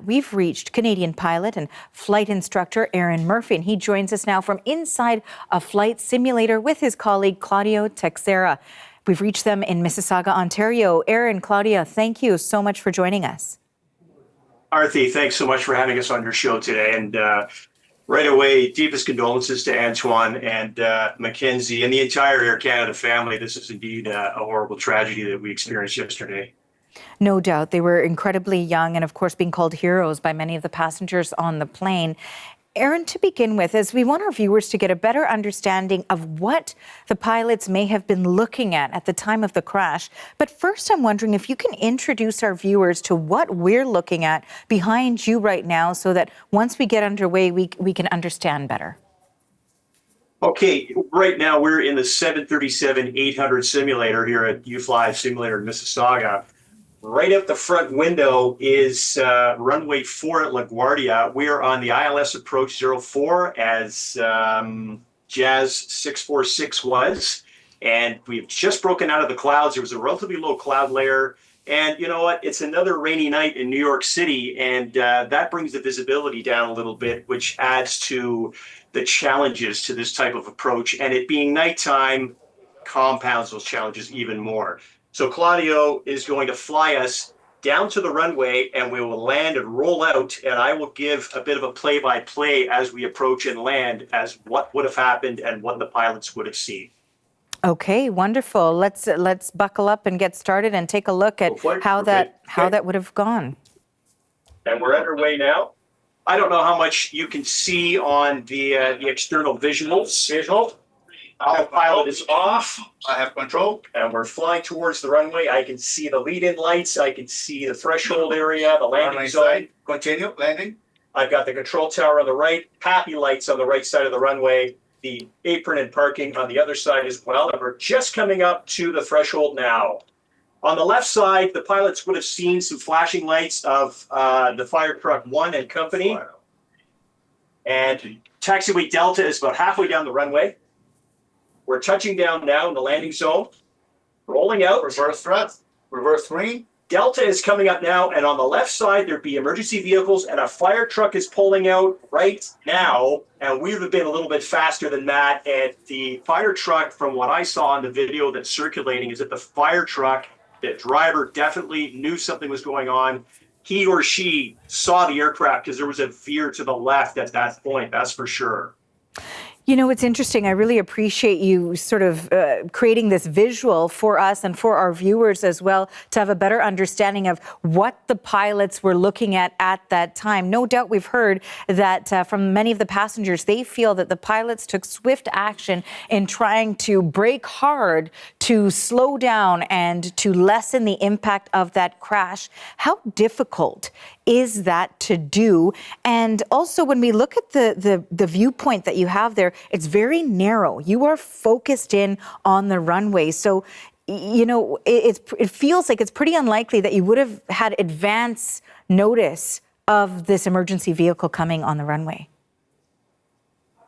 we've reached Canadian pilot and flight instructor Aaron Murphy, and he joins us now from inside a flight simulator with his colleague Claudio Teixeira. We've reached them in Mississauga, Ontario. Aaron, Claudia, thank you so much for joining us. Arthi, thanks so much for having us on your show today. And right away, deepest condolences to Antoine and Mackenzie and the entire Air Canada family. This is indeed a horrible tragedy that we experienced yesterday. No doubt. They were incredibly young and, of course, being called heroes by many of the passengers on the plane. Aaron, to begin with, as we want our viewers to get a better understanding of what the pilots may have been looking at the time of the crash. But first, I'm wondering if you can introduce our viewers to what we're looking at behind you right now so that once we get underway, we can understand better. Okay, right now we're in the 737-800 simulator here at UFly Simulator in Mississauga. Right out the front window is runway 4 at LaGuardia. We are on the ILS approach 04 as Jazz 646 was. And we've just broken out of the clouds. There was a relatively low cloud layer. And you know what? It's another rainy night in New York City. And that brings the visibility down a little bit, which adds to the challenges to this type of approach. And it being nighttime compounds those challenges even more. So Claudio is going to fly us down to the runway and we will land and roll out, and I will give a bit of a play-by-play as we approach and land as what would have happened and what the pilots would have seen. Okay, wonderful. Let's buckle up and get started and take a look at how that would have gone. And we're underway now. I don't know how much you can see on the external visuals. Our pilot is off. I have control. And we're flying towards the runway. I can see the lead-in lights. I can see the threshold area, the landing zone. Continue, landing. I've got the control tower on the right, happy lights on the right side of the runway, the apron and parking on the other side as well. And we're just coming up to the threshold now. On the left side, the pilots would have seen some flashing lights of the fire truck 1 and company. And taxiway Delta is about halfway down the runway. We're touching down now in the landing zone, rolling out. Reverse thrust, reverse 3. Delta is coming up now, and on the left side, there'd be emergency vehicles, and a fire truck is pulling out right now, and we would have been a little bit faster than that, and the fire truck, from what I saw in the video that's circulating, is that the fire truck, the driver definitely knew something was going on. He or she saw the aircraft because there was a veer to the left at that point, that's for sure. You know, it's interesting. I really appreciate you sort of creating this visual for us and for our viewers as well to have a better understanding of what the pilots were looking at that time. No doubt we've heard that from many of the passengers, they feel that the pilots took swift action in trying to brake hard to slow down and to lessen the impact of that crash. How difficult is that to do? And also when we look at the viewpoint that you have there, it's very narrow. You are focused in on the runway. So, you know, it feels like it's pretty unlikely that you would have had advance notice of this emergency vehicle coming on the runway.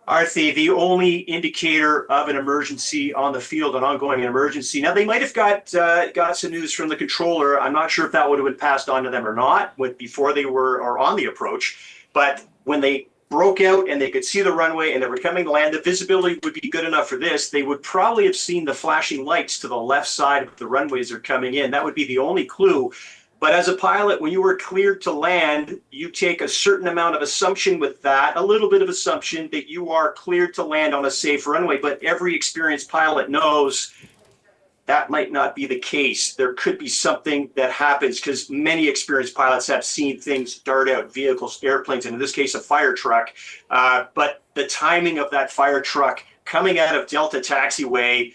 Arthi, the only indicator of an emergency on the field, an ongoing emergency. Now, they might have got some news from the controller. I'm not sure if that would have been passed on to them or not before they were or on the approach. But when they broke out and they could see the runway and they were coming to land, the visibility would be good enough for this. They would probably have seen the flashing lights to the left side of the runways they're coming in. That would be the only clue. But as a pilot, when you were cleared to land, you take a certain amount of assumption with that, a little bit of assumption that you are cleared to land on a safe runway. But every experienced pilot knows that might not be the case. There could be something that happens because many experienced pilots have seen things dart out, vehicles, airplanes, and in this case, a fire truck. But the timing of that fire truck coming out of Delta taxiway,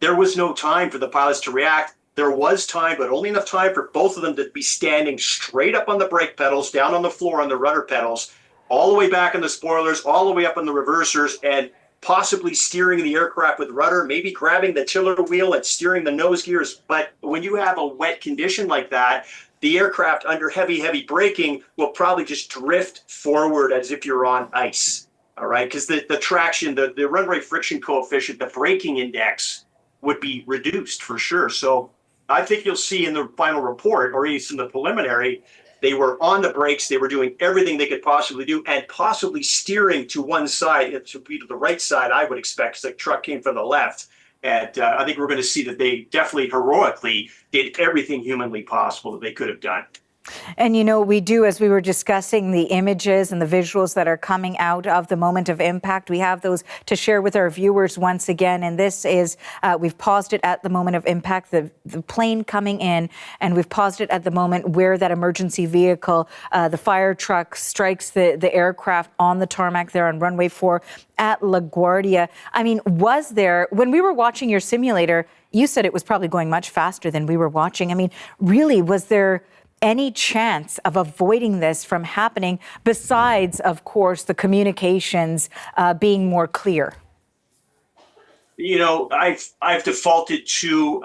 there was no time for the pilots to react. There was time, but only enough time for both of them to be standing straight up on the brake pedals, down on the floor on the rudder pedals, all the way back in the spoilers, all the way up on the reversers, and possibly steering the aircraft with rudder, maybe grabbing the tiller wheel and steering the nose gears. But when you have a wet condition like that, the aircraft under heavy braking will probably just drift forward as if you're on ice. All right, because the traction, the runway friction coefficient, the braking index would be reduced for sure. So I think you'll see in the final report, or at least in the preliminary, They were on the brakes. They were doing everything they could possibly do, and possibly steering to one side. It should be to the right side, I would expect, because the truck came from the left. And I think we're going to see that they definitely heroically did everything humanly possible that they could have done. And, you know, we do, as we were discussing the images and the visuals that are coming out of the moment of impact, we have those to share with our viewers once again. And this is, we've paused it at the moment of impact, the plane coming in, and we've paused it at the moment where that emergency vehicle, the fire truck, strikes the aircraft on the tarmac there on runway 4 at LaGuardia. I mean, was there, when we were watching your simulator, you said it was probably going much faster than we were watching. I mean, really, was there any chance of avoiding this from happening, besides, of course, the communications being more clear? You know, I've defaulted to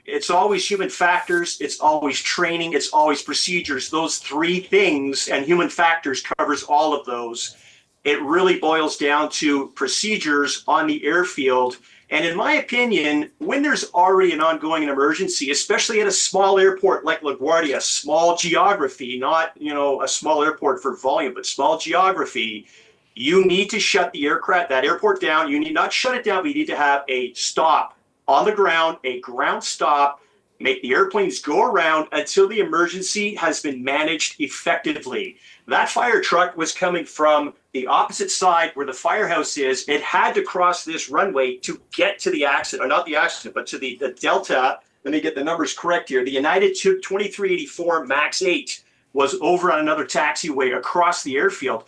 it's always human factors, it's always training, it's always procedures. Those three things, and human factors covers all of those. It really boils down to procedures on the airfield. And in my opinion, when there's already an ongoing emergency, especially at a small airport like LaGuardia, small geography, not, you know, a small airport for volume, but small geography, you need to shut the that airport down. You need not shut it down, but you need to have a stop on the ground, a ground stop, make the airplanes go around until the emergency has been managed effectively. That fire truck was coming from the opposite side where the firehouse is. It had to cross this runway to get to the accident, or not the accident, but to the Delta. Let me get the numbers correct here. The United 2384 MAX 8 was over on another taxiway across the airfield.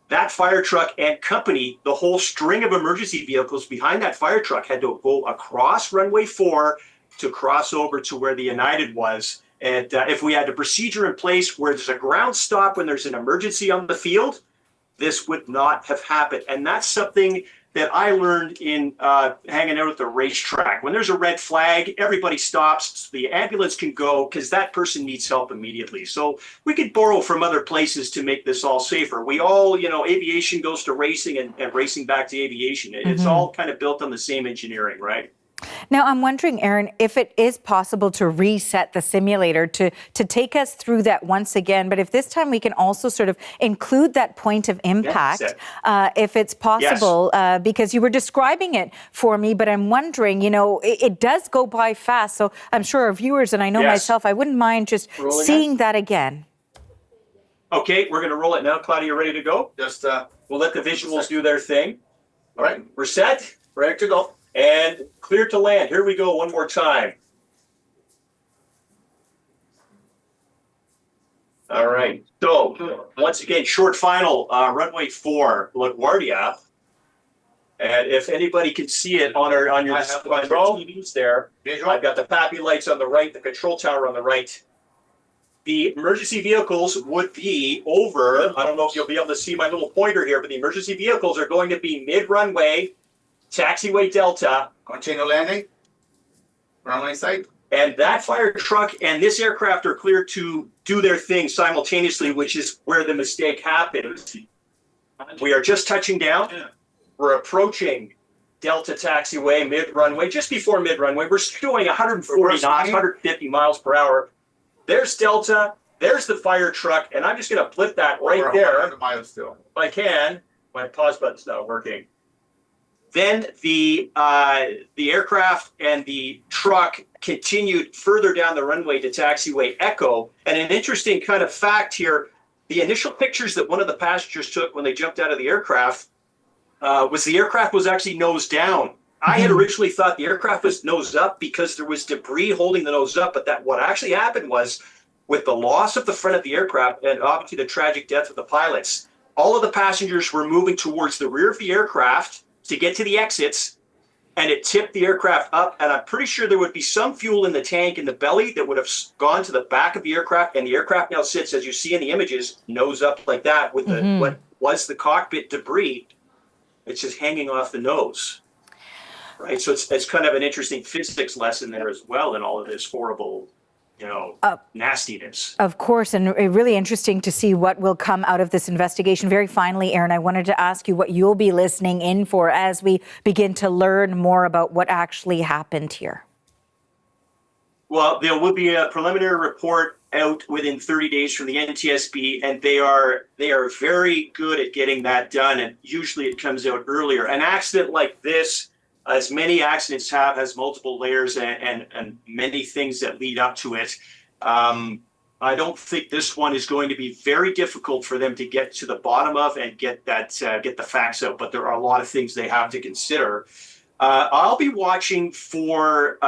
That fire truck and company, the whole string of emergency vehicles behind that fire truck, had to go across runway 4 to cross over to where the United was. And if we had a procedure in place where there's a ground stop when there's an emergency on the field, this would not have happened. And that's something that I learned in hanging out at the racetrack. When there's a red flag, everybody stops so the ambulance can go, because that person needs help immediately. So we could borrow from other places to make this all safer. We all, you know, aviation goes to racing and racing back to aviation. It's all kind of built on the same engineering, right? Now, I'm wondering, Aaron, if it is possible to reset the simulator to take us through that once again, but if this time we can also sort of include that point of impact, if it's possible, because you were describing it for me, but I'm wondering, you know, it does go by fast, so I'm sure our viewers, and I know myself, I wouldn't mind just seeing that again. Okay, we're going to roll it now. Claudia, you ready to go? Just, we'll let the visuals do their thing. all right, We're set? ready to go. And clear to land. Here we go one more time. All right. So once again, short final, runway 4, LaGuardia. And if anybody can see it on your TVs there, Visual. I've got the PAPI lights on the right, the control tower on the right. The emergency vehicles would be over. I don't know if you'll be able to see my little pointer here, but the emergency vehicles are going to be mid-runway, taxiway Delta. Continue landing. Runway side. And that fire truck and this aircraft are clear to do their thing simultaneously, which is where the mistake happened. We are just touching down. We're approaching Delta taxiway, mid-runway, just before mid-runway. We're doing 140 knots, 150 miles per hour. There's Delta, there's the fire truck, and I'm just going to flip that right there. 100 miles still. If I can. My pause button's not working. Then the aircraft and the truck continued further down the runway to taxiway Echo. And an interesting kind of fact here, the initial pictures that one of the passengers took when they jumped out of the aircraft was the aircraft was actually nose down. I had originally thought the aircraft was nose up because there was debris holding the nose up, but that what actually happened was, with the loss of the front of the aircraft and obviously the tragic death of the pilots, all of the passengers were moving towards the rear of the aircraft to get to the exits, and it tipped the aircraft up. And I'm pretty sure there would be some fuel in the tank in the belly that would have gone to the back of the aircraft, and the aircraft now sits, as you see in the images, nose up like that with the what was the cockpit debris. It's just hanging off the nose, right? So it's kind of an interesting physics lesson there as well in all of this horrible, nastiness. Of course, and really interesting to see what will come out of this investigation. Very finally, Aaron, I wanted to ask you what you'll be listening in for as we begin to learn more about what actually happened here. Well, there will be a preliminary report out within 30 days from the NTSB, and they are very good at getting that done. And usually it comes out earlier. An accident like this, as many accidents have, has multiple layers and many things that lead up to it. I don't think this one is going to be very difficult for them to get to the bottom of and get the facts out. But there are a lot of things they have to consider. I'll be watching for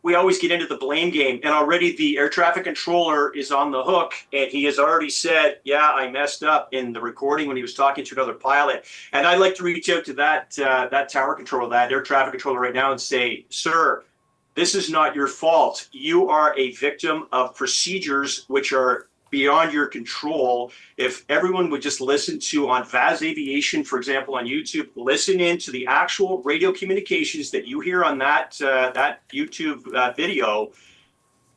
we always get into the blame game, and already the air traffic controller is on the hook, and he has already said, yeah, I messed up in the recording when he was talking to another pilot. And I'd like to reach out to that tower controller, that air traffic controller right now and say, sir, this is not your fault. You are a victim of procedures which are beyond your control. If everyone would just listen to, on Vaz Aviation, for example, on YouTube, listen in to the actual radio communications that you hear on that YouTube video,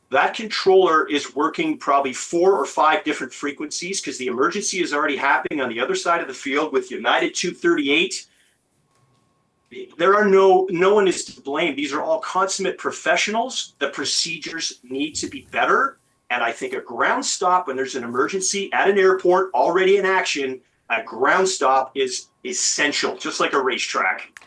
that controller is working probably 4 or 5 different frequencies because the emergency is already happening on the other side of the field with United 238. There are no one is to blame. These are all consummate professionals. The procedures need to be better. And I think a ground stop, when there's an emergency at an airport already in action, a ground stop is essential, just like a racetrack.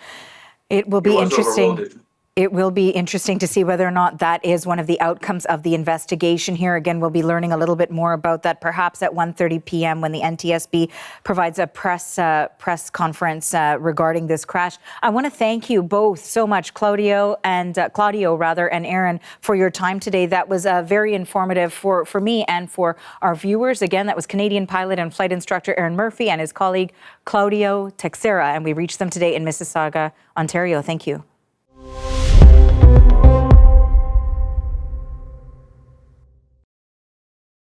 It will be interesting. It will be interesting to see whether or not that is one of the outcomes of the investigation here. Again, we'll be learning a little bit more about that perhaps at 1:30 p.m. when the NTSB provides a press conference regarding this crash. I want to thank you both so much, Claudio and Aaron, for your time today. That was very informative for me and for our viewers. Again, that was Canadian pilot and flight instructor Aaron Murphy and his colleague Claudio Teixeira, and we reached them today in Mississauga, Ontario. Thank you.